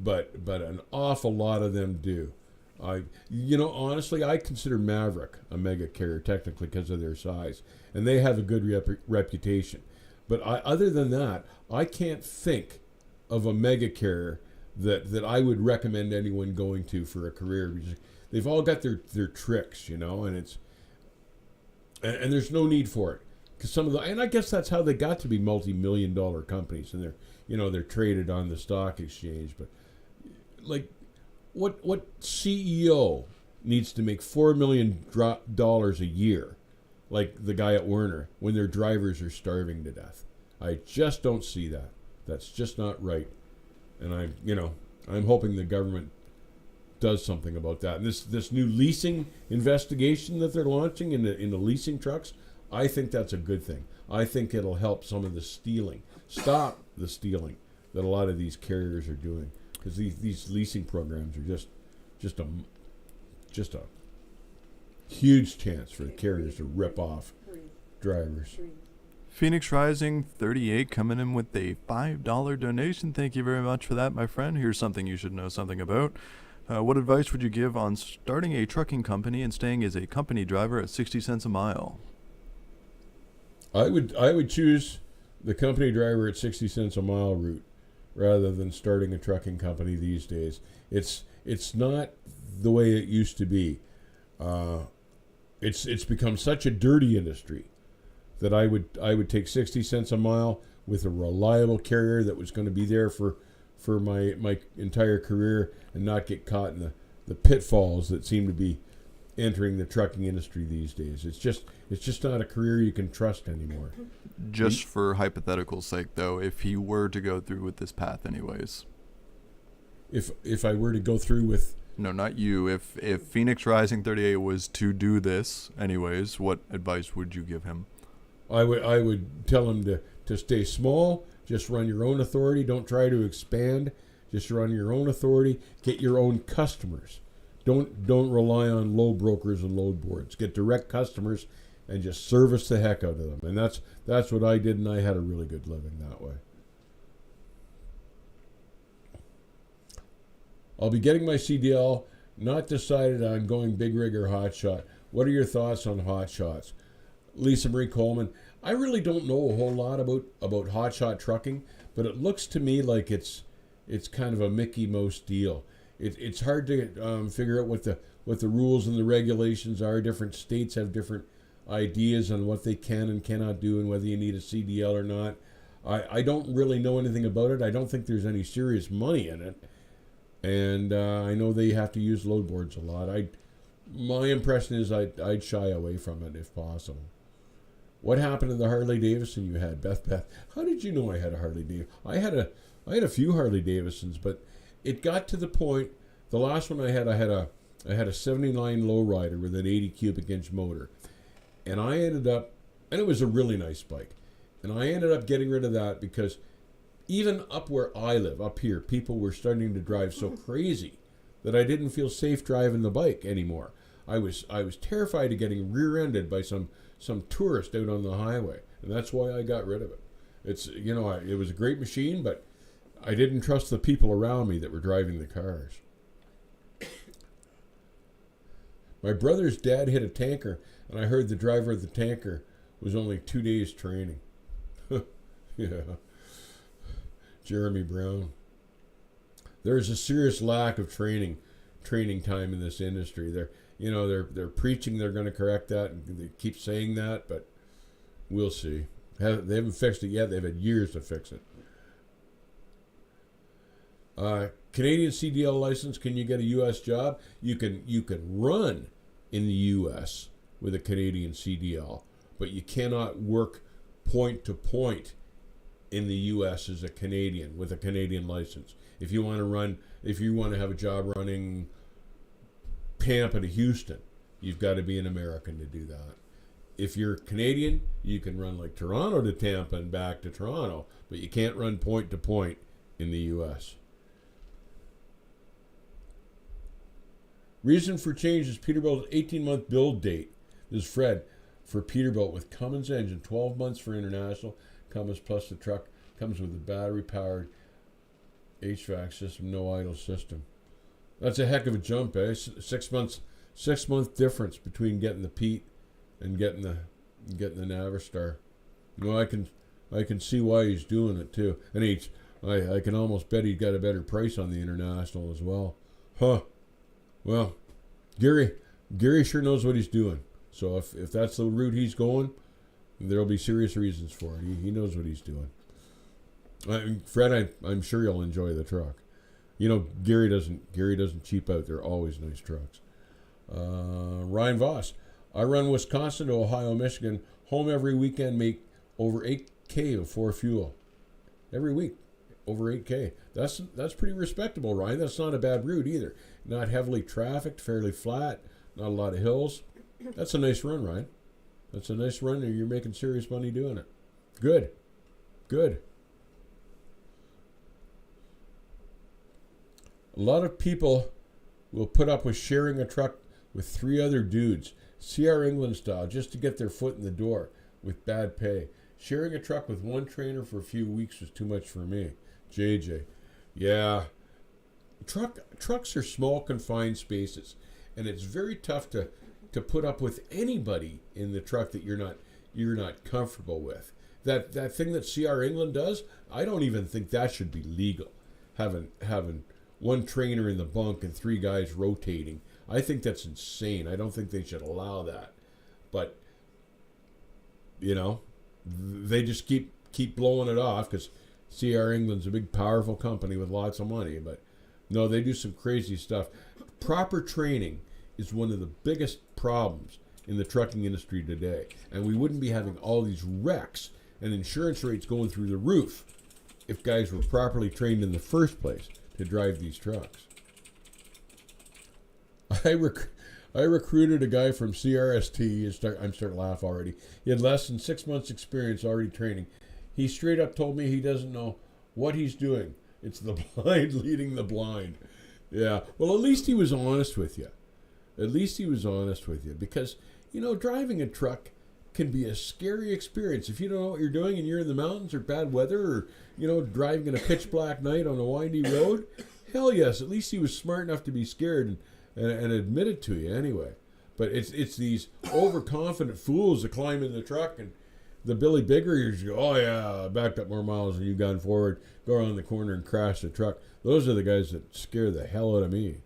but an awful lot of them do. Honestly, I consider Maverick a mega carrier technically because of their size, and they have a good reputation. But other than that, I can't think of a mega carrier that I would recommend anyone going to for a career. Because they've all got their tricks, and there's no need for it. Because and I guess that's how they got to be multi-million-dollar companies, and they're traded on the stock exchange. But like what CEO needs to make $4 million a year, like the guy at Werner, when their drivers are starving to death? I just don't see that. That's just not right. And I'm hoping the government does something about that. And this new leasing investigation that they're launching in the leasing trucks, I think that's a good thing. I think it'll help some of the stealing, stop the stealing that a lot of these carriers are doing, because these leasing programs are just a huge chance for the carriers to rip off drivers. Phoenix Rising 38 coming in with a $5 donation. Thank you very much for that, my friend. Here's something you should know something about. What advice would you give on starting a trucking company and staying as a company driver at 60 cents a mile? I would choose the company driver at 60 cents a mile route rather than starting a trucking company these days. It's not the way it used to be. It's become such a dirty industry that I would take 60 cents a mile with a reliable carrier that was going to be there for my entire career and not get caught in the pitfalls that seem to be entering the trucking industry these days. It's just not a career you can trust anymore. Just for hypothetical sake, though, if he were to go through with this path anyways. If I were to go through with... No, not you. If Phoenix Rising 38 was to do this anyways, what advice would you give him? I would tell him to stay small, just run your own authority, don't try to expand, just run your own authority, get your own customers. Don't rely on load brokers and load boards. Get direct customers and just service the heck out of them. And that's what I did, and I had a really good living that way. I'll be getting my CDL, not decided on going big rig or hot shot. What are your thoughts on hot shots? Lisa Marie Coleman, I really don't know a whole lot about hot shot trucking, but it looks to me like it's kind of a Mickey Mouse deal. It's hard to figure out what the rules and the regulations are. Different states have different ideas on what they can and cannot do and whether you need a CDL or not. I don't really know anything about it. I don't think there's any serious money in it. And I know they have to use load boards a lot. My impression is I'd shy away from it if possible. What happened to the Harley Davidson you had, Beth? How did you know I had a Harley Davidson? I had a few Harley Davidsons, but it got to the point. The last one I had a 79 lowrider with an 80 cubic inch motor, and I ended up, and it was a really nice bike, and I ended up getting rid of that because even up where I live, up here, people were starting to drive so crazy that I didn't feel safe driving the bike anymore. I was terrified of getting rear-ended by some tourist out on the highway, and that's why I got rid of it. It was a great machine, but I didn't trust the people around me that were driving the cars. My brother's dad hit a tanker, and I heard the driver of the tanker was only 2 days training. Yeah. Jeremy Brown. There's a serious lack of training time in this industry. They're preaching they're going to correct that, and they keep saying that, but we'll see. They haven't fixed it yet. They've had years to fix it. Canadian CDL license. Can you get a U.S. job? You can run in the U.S. with a Canadian CDL, but you cannot work point to point in the U.S. as a Canadian with a Canadian license. If you want to have a job running Tampa to Houston, you've got to be an American to do that. If you're Canadian, you can run like Toronto to Tampa and back to Toronto, but you can't run point to point in the U.S. Reason for change is Peterbilt's 18-month build date. This is Fred for Peterbilt with Cummins engine, 12 months for international. Cummins plus the truck comes with a battery-powered HVAC system, no idle system. That's a heck of a jump, eh? 6 month difference between getting the Pete and getting the Navistar. I can see why he's doing it too, and I can almost bet he got a better price on the international as well. Huh? Well, Gary sure knows what he's doing. So if that's the route he's going, there'll be serious reasons for it. He knows what he's doing. Fred, I'm sure you'll enjoy the truck. You know, Gary doesn't cheap out. They're always nice trucks. Ryan Voss. I run Wisconsin to Ohio, Michigan. Home every weekend, make over 8K before fuel. Every week, over 8K. That's pretty respectable, Ryan. That's not a bad route either. Not heavily trafficked, fairly flat, not a lot of hills. That's a nice run, Ryan. That's a nice run, and you're making serious money doing it. Good. Good. A lot of people will put up with sharing a truck with 3 other dudes, CR England style, just to get their foot in the door with bad pay. Sharing a truck with one trainer for a few weeks was too much for me. JJ. Yeah. Trucks are small, confined spaces, and it's very tough to put up with anybody in the truck that you're not comfortable with. That thing that CR England does, I don't even think that should be legal. Having one trainer in the bunk and 3 guys rotating. I think that's insane. I don't think they should allow that. But you know, they just keep blowing it off because CR England's a big, powerful company with lots of money. But no, they do some crazy stuff. Proper training is one of the biggest problems in the trucking industry today, and we wouldn't be having all these wrecks and insurance rates going through the roof if guys were properly trained in the first place to drive these trucks. I recruited a guy from CRST. I'm starting to laugh already. He had less than 6 months experience already training. He straight up told me he doesn't know what he's doing. It's the blind leading the blind. Yeah. Well, at least he was honest with you. Because, you know, driving a truck can be a scary experience. If you don't know what you're doing and you're in the mountains or bad weather or, you know, driving in a pitch black night on a windy road, hell yes, at least he was smart enough to be scared and admit it to you anyway. But it's these overconfident fools that climb in the truck and the Billy Biggers go, oh yeah, I backed up more miles than you've gone forward, go around the corner and crash the truck. Those are the guys that scare the hell out of me.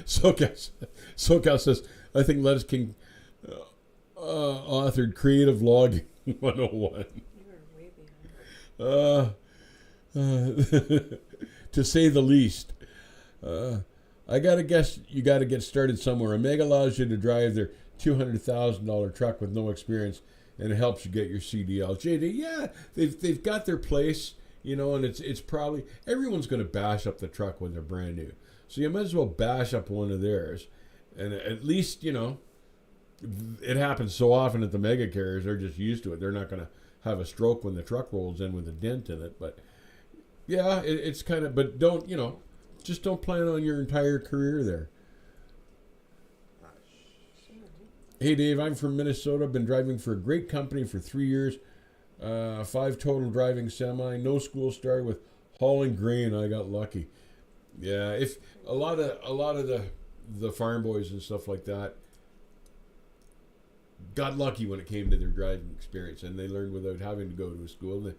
SoCal says, I think Lettuce King authored Creative Logging 101. You are way behind. To say the least. I gotta guess you gotta get started somewhere. A Mega allows you to drive their $200,000 truck with no experience, and it helps you get your CDL. JD, yeah, they've got their place, you know, and it's probably everyone's gonna bash up the truck when they're brand new. So you might as well bash up one of theirs, and at least, you know, it happens so often at the mega carriers, they're just used to it. They're not gonna have a stroke when the truck rolls in with a dent in it. But yeah, it's kind of, but don't, you know, just don't plan on your entire career there. Hey Dave, I'm from Minnesota. Been driving for a great company for 3 years. 5 total driving semi. No school started with hauling grain. I got lucky. Yeah, if a lot of the farm boys and stuff like that got lucky when it came to their driving experience, and they learned without having to go to a school. And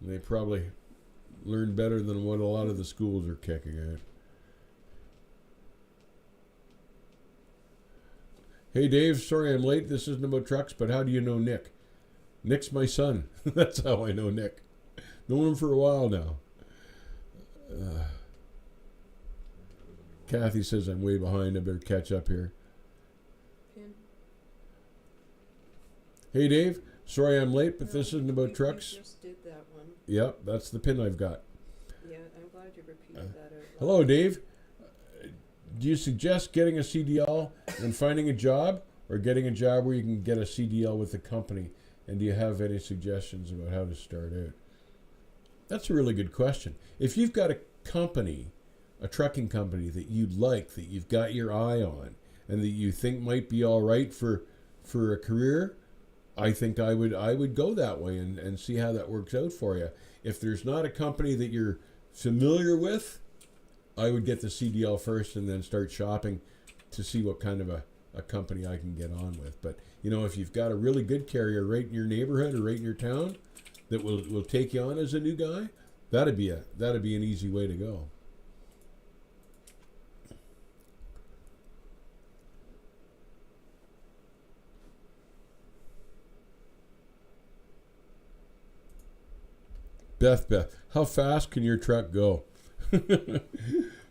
they probably learned better than what a lot of the schools are kicking at. Hey Dave, sorry I'm late. This isn't about trucks, but how do you know Nick? Nick's my son. That's how I know Nick. Known him for a while now. Kathy says I'm way behind. I better catch up here. Pin. Hey Dave, sorry I'm late, but No, this isn't about you trucks. just did that one. Yep, that's the pin I've got. Yeah, I'm glad you repeated that out loud. Hello, Dave. Do you suggest getting a CDL and finding a job, or getting a job where you can get a CDL with the company? And do you have any suggestions about how to start out? That's a really good question. If you've got a company, a trucking company that you like, that you've got your eye on, and that you think might be all right for a career, I think I would go that way and see how that works out for you. If there's not a company that you're familiar with, I would get the CDL first and then start shopping to see what kind of a company I can get on with. But, you know, if you've got a really good carrier right in your neighborhood or right in your town that will take you on as a new guy, that'd be an easy way to go. Beth, how fast can your truck go?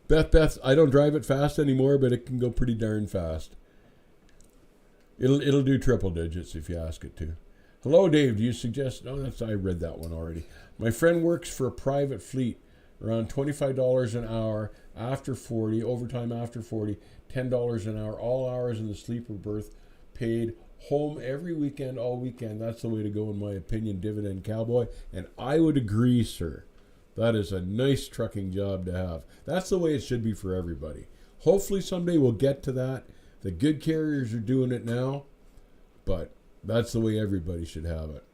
Beth, I don't drive it fast anymore, but it can go pretty darn fast. It'll do triple digits if you ask it to. Hello, Dave. Do you suggest? No, I read that one already. My friend works for a private fleet, around $25 an hour after 40, overtime after 40, $10 an hour, all hours in the sleeper berth, paid, home every weekend, all weekend. That's the way to go, in my opinion, dividend cowboy. And I would agree, sir. That is a nice trucking job to have. That's the way it should be for everybody. Hopefully someday we'll get to that. The good carriers are doing it now, but that's the way everybody should have it.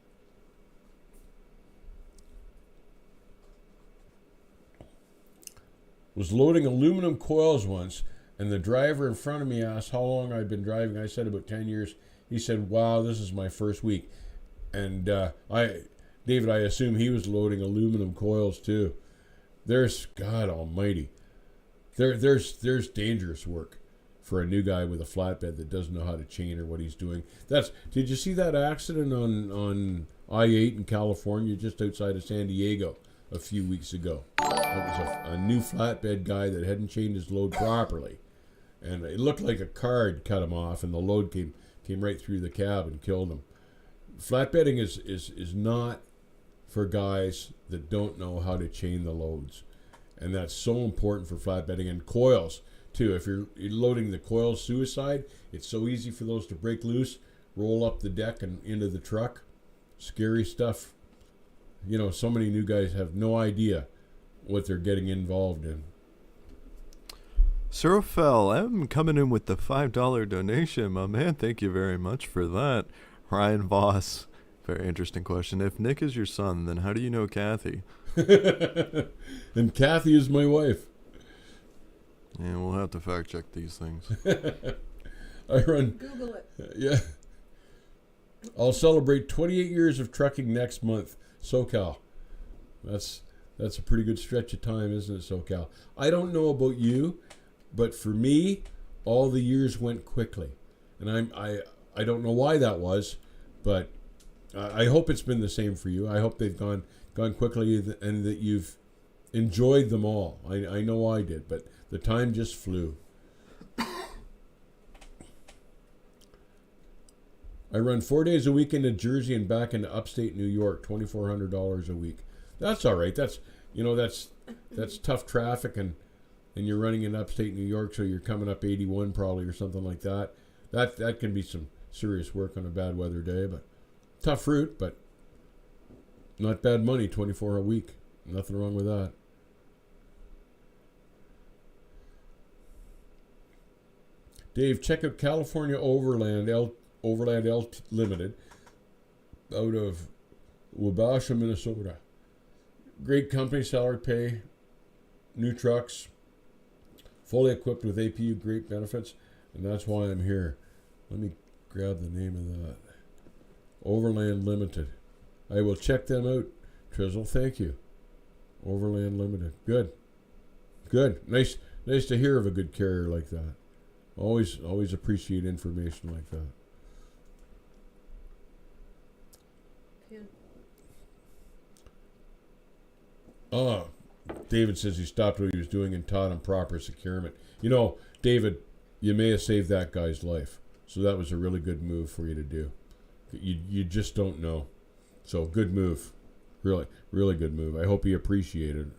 Was loading aluminum coils once, and the driver in front of me asked how long I'd been driving. I said about 10 years. He said, wow, this is my first week. And David, I assume he was loading aluminum coils too. There's, God almighty, there's dangerous work for a new guy with a flatbed that doesn't know how to chain or what he's doing. Did you see that accident on I-8 in California, just outside of San Diego, a few weeks ago? It was a new flatbed guy that hadn't chained his load properly, and it looked like a car had cut him off, and the load came right through the cab and killed him. Flatbedding is not for guys that don't know how to chain the loads, and that's so important for flatbedding. And coils too. If you're loading the coils suicide, it's so easy for those to break loose, roll up the deck and into the truck. Scary stuff. You know, so many new guys have no idea what they're getting involved in. Sir Fell, I'm coming in with the $5 donation, my man. Thank you very much for that. Ryan Voss, very interesting question. If Nick is your son, then how do you know Kathy? And Kathy is my wife. Yeah, we'll have to fact check these things. I run. Google it. Yeah. I'll celebrate 28 years of trucking next month. SoCal. That's a pretty good stretch of time, isn't it, SoCal? I don't know about you, but for me, all the years went quickly. And I don't know why that was, but I hope it's been the same for you. I hope they've gone quickly and that you've enjoyed them all. I know I did, but the time just flew. I run 4 days a week into Jersey and back into upstate New York, $2,400 a week. That's all right. That's tough traffic, and you're running in upstate New York, so you're coming up 81 probably or something like that. That can be some serious work on a bad weather day, but tough route, but not bad money, 24 a week. Nothing wrong with that. Dave, check out California Overland L Limited out of Wabasha, Minnesota. Great company, salary pay, new trucks, fully equipped with APU, great benefits, and that's why I'm here. Let me grab the name of that. Overland Limited. I will check them out, Trizzle. Thank you. Overland Limited. Good. Nice to hear of a good carrier like that. Always appreciate information like that. David says he stopped what he was doing and taught him proper securement. You know, David, you may have saved that guy's life. So that was a really good move for you to do. You just don't know. So good move. Really, really good move. I hope he appreciated it.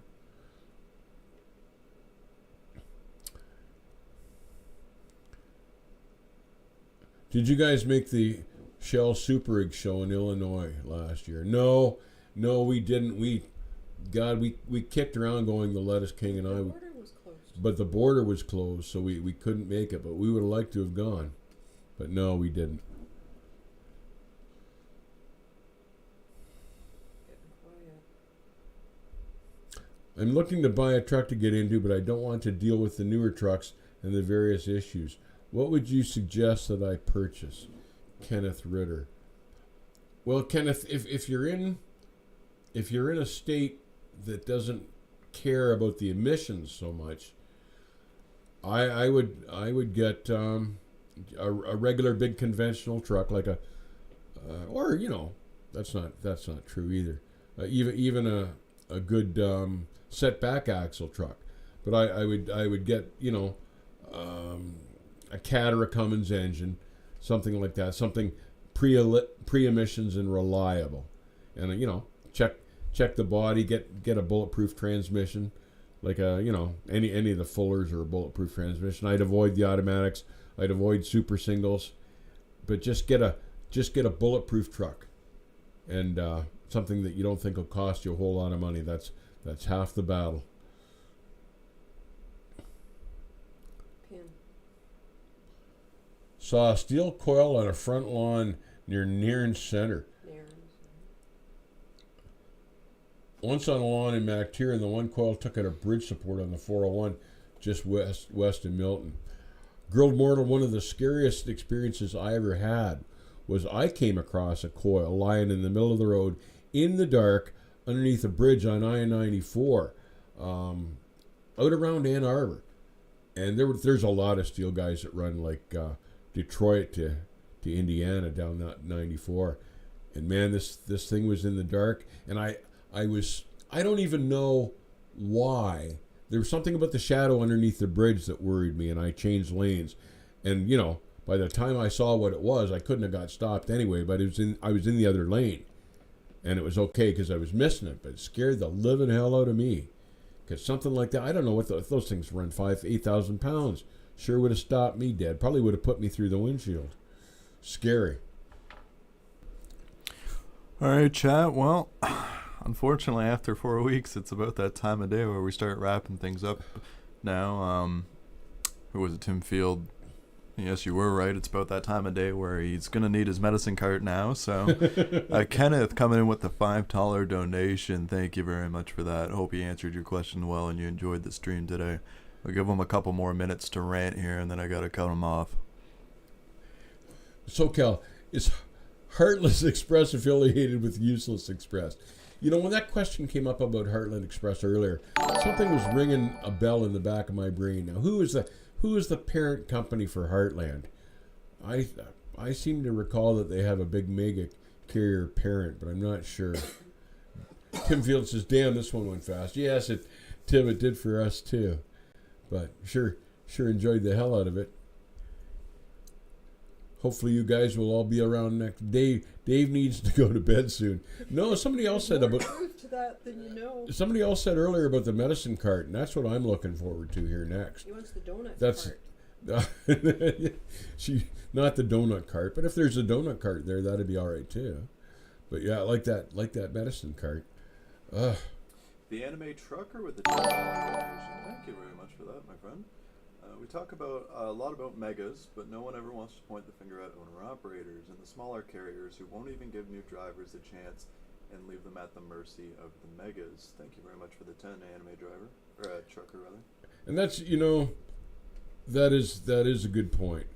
Did you guys make the Shell Super Rig show in Illinois last year? No, we didn't. We kicked around going the Lettuce King and I. The border was closed. But the border was closed, so we couldn't make it. But we would have liked to have gone. But no, we didn't. I'm looking to buy a truck to get into, but I don't want to deal with the newer trucks and the various issues. What would you suggest that I purchase? Kenneth Ritter. Well, Kenneth, if you're in a state that doesn't care about the emissions so much, I would get a regular big conventional truck like or that's not true either. Even a good setback axle truck. But I would get, you know, a Cat or a Cummins engine, something like that, something pre-emissions and reliable, and you know, check the body, get a bulletproof transmission, like a, you know, any of the Fullers or a bulletproof transmission. I'd avoid the automatics. I'd avoid super singles, but just get a bulletproof truck, and something that you don't think will cost you a whole lot of money. That's half the battle. Pin. Saw a steel coil on a front lawn near Nairn Center. Once on a lawn in MacTier, and the one coil took out a bridge support on the 401 just west of Milton. Grilled mortal, one of the scariest experiences I ever had was I came across a coil lying in the middle of the road in the dark underneath a bridge on I-94 out around Ann Arbor. And there's a lot of steel guys that run like Detroit to Indiana down that 94. And man, this thing was in the dark, and I don't even know why. There was something about the shadow underneath the bridge that worried me, and I changed lanes. And you know, by the time I saw what it was, I couldn't have got stopped anyway. But I was in the other lane, and it was okay because I was missing it. But it scared the living hell out of me, because something like that, I don't know what if those things run 8,000 pounds. Sure would have stopped me dead. Probably would have put me through the windshield. Scary. All right, chat. Well, unfortunately, after 4 weeks, it's about that time of day where we start wrapping things up now. Who was it, Tim Field? Yes, you were right. It's about that time of day where he's going to need his medicine cart now. So Kenneth coming in with the $5 donation. Thank you very much for that. Hope he answered your question well and you enjoyed the stream today. We'll give him a couple more minutes to rant here, and then I got to cut him off. SoCal, is Heartless Express affiliated with Useless Express? You know, when that question came up about Heartland Express earlier, something was ringing a bell in the back of my brain. Now, who is the parent company for Heartland? I seem to recall that they have a big mega carrier parent, but I'm not sure. Tim Field says, "Damn, this one went fast." Yes, Tim, it did for us too. But sure enjoyed the hell out of it. Hopefully you guys will all be around next. Dave needs to go to bed soon. No, somebody else said about truth to that than you know. Somebody else said earlier about the medicine cart, and that's what I'm looking forward to here next. He wants the donut cart. Not the donut cart, but if there's a donut cart there, that'd be all right too. But yeah, I like that medicine cart. The anime trucker with the $10 donation. Thank you very much for that, my friend. We talk about a lot about megas, but no one ever wants to point the finger at owner-operators and the smaller carriers who won't even give new drivers a chance and leave them at the mercy of the megas. Thank you very much for the 10, anime driver, or trucker rather. And that's, you know, that is a good point.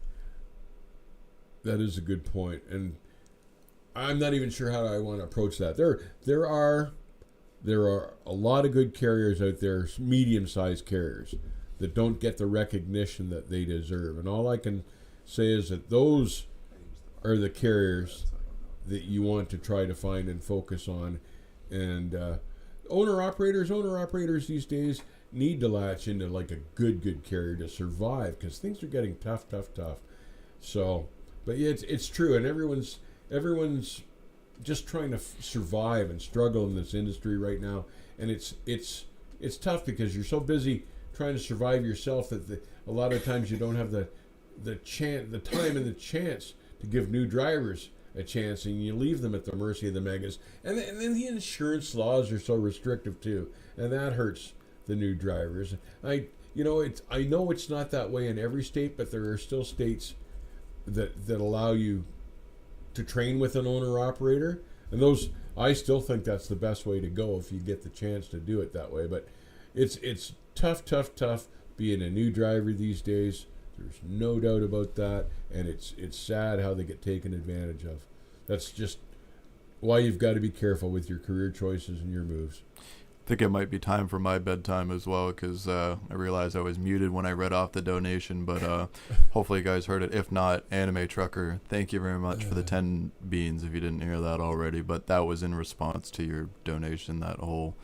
That is a good point, and I'm not even sure how I want to approach that. There are a lot of good carriers out there, medium-sized carriers, that don't get the recognition that they deserve. And all I can say is that those are the carriers that you want to try to find and focus on. And owner-operators these days need to latch into like a good carrier to survive, because things are getting tough. So, but yeah, it's true, and everyone's just trying to survive and struggle in this industry right now. And it's tough because you're so busy trying to survive yourself that a lot of times you don't have the time and the chance to give new drivers a chance, and you leave them at the mercy of the megas. And then the insurance laws are so restrictive too, and that hurts the new drivers. I know it's not that way in every state, but there are still states that allow you to train with an owner operator, and those, I still think that's the best way to go if you get the chance to do it that way. But it's tough being a new driver these days. There's no doubt about that, and it's sad how they get taken advantage of. That's just why you've got to be careful with your career choices and your moves. I think it might be time for my bedtime as well, because I realized I was muted when I read off the donation, but hopefully you guys heard it. If not, Anime Trucker, thank you very much for the 10 beans if you didn't hear that already, but that was in response to your donation, that whole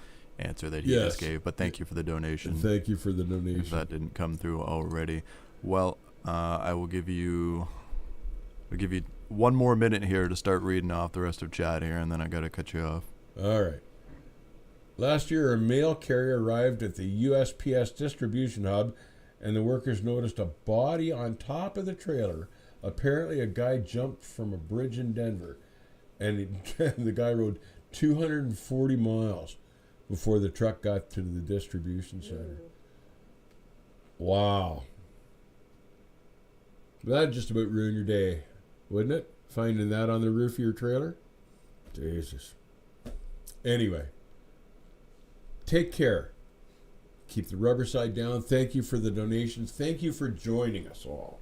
answer that he Yes. just gave. But thank you for the donation. Thank you for the If donation. that didn't come through already. Well, I will give you 1 more minute here to start reading off the rest of chat here, and then I got to cut you off. All right. Last year, a mail carrier arrived at the USPS distribution hub, and the workers noticed a body on top of the trailer. Apparently, a guy jumped from a bridge in Denver, and the guy rode 240 miles before the truck got to the distribution center. Wow. That'd just about ruin your day, wouldn't it? Finding that on the roof of your trailer? Jesus. Anyway, take care. Keep the rubber side down. Thank you for the donations. Thank you for joining us all.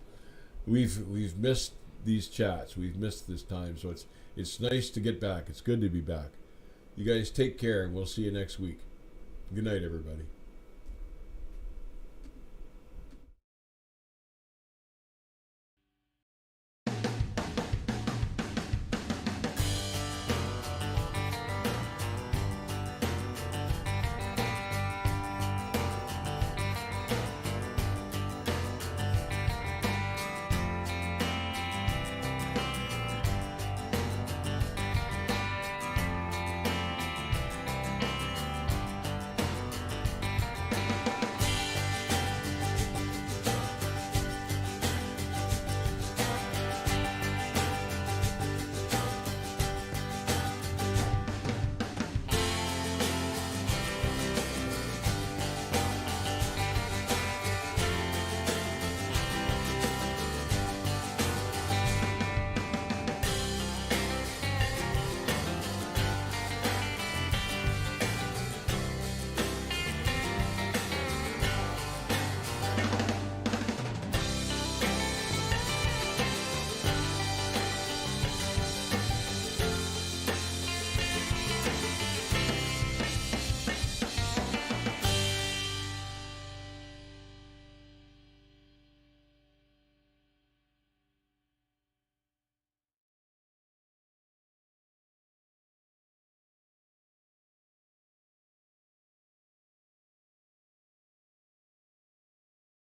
We've missed these chats. We've missed this time, so it's nice to get back. It's good to be back. You guys take care, and we'll see you next week. Good night, everybody.